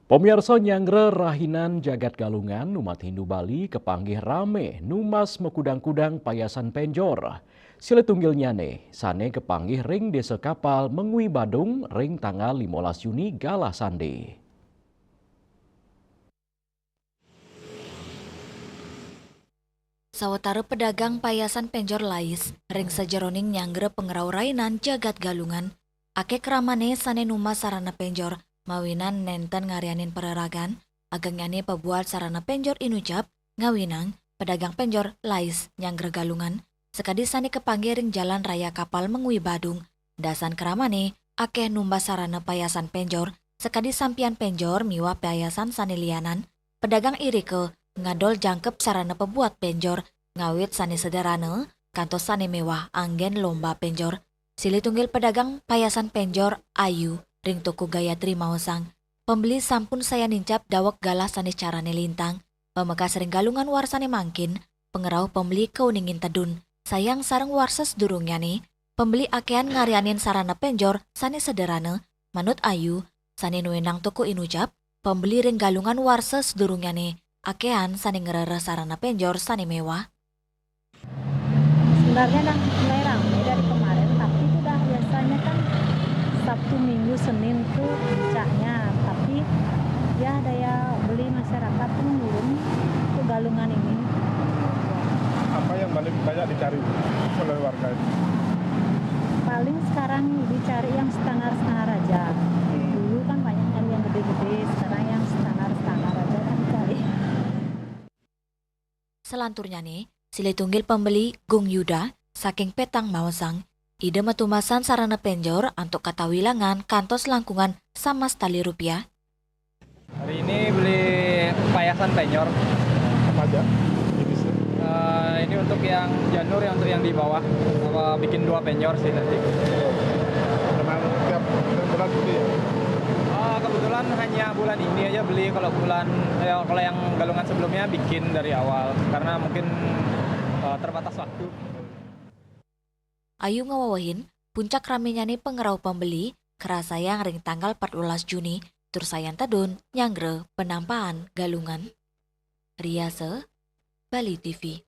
Pemirsa nyangre rahinan jagat galungan umat Hindu Bali kepanggih rame numas mekudang-kudang payasan penjor. Sile tunggil nyane, sane kepanggih ring desa kapal mengui Badung ring tanggal 15 Juni galah sande. Sawetara pedagang payasan penjor lais, ring sajeroning nyangre pengerau rainan jagat galungan, ake keramane sane numa sarana penjor, mawinan nenten ngarianin pereragan, ageng nyane pebuat sarana penjor inucap, ngawinang, pedagang penjor lais nyangre galungan, sekadi sane kepanggih ring jalan raya kapal mengui Badung, dasan keramane, ake numba sarana payasan penjor, sekadi sampian penjor miwa payasan sane lianan, pedagang irike, ngadol jangkep sarana pebuat penjor, ngawit sane sederhana, kantos sane mewah anggen lomba penjor. Silih tunggil pedagang payasan penjor Ayu, ring toko Gayatri Mausang. Pembeli sampun saya nincap dawek galah sane carane lintang. Pemekas ring galungan warsane mangkin, pengerau pembeli keuningin tedun. Sayang sarang warses durungnya nih, pembeli akean ngarianin sarana penjor sane sederhana. Manut Ayu, sane nuenang toko inucap, pembeli ring galungan warses durungnya nih, akean sane ngerere sarana penjor sane mewah. Sebenarnya udah mulai ramai dari kemarin, tapi itu udah biasanya kan Sabtu, Minggu, Senin tuh puncaknya. Tapi ya daya beli masyarakat tuh menurun ke galungan ini. Apa yang paling banyak dicari oleh warga itu? Paling sekarang dicari yang standar-standar aja. Dulu kan banyak nyari yang gede-gede, sekarang yang standar-standar aja kan dicari. Selanturnya nih, silih tunggil pembeli Gung Yuda, saking petang Mausang, ide metumasan sarana penjor untuk kata wilangan kantos langkungan sama setali rupiah. Hari ini beli payasan penjor. Apa aja? Ini sih. Ini untuk yang janur, yang untuk yang di bawah. Bikin 2 penjor sih nanti. Memang tiap bulan beli ya? Kebetulan hanya bulan ini aja beli. Kalau yang galungan sebelumnya bikin dari awal karena mungkin terbatas waktu. Ayu ngawawahin, puncak ramenya nih pengerau pembeli, kerasa yang ring tanggal 14 Juni, tursayan tedun, nyangre, penampaan, galungan. Riase, Bali TV.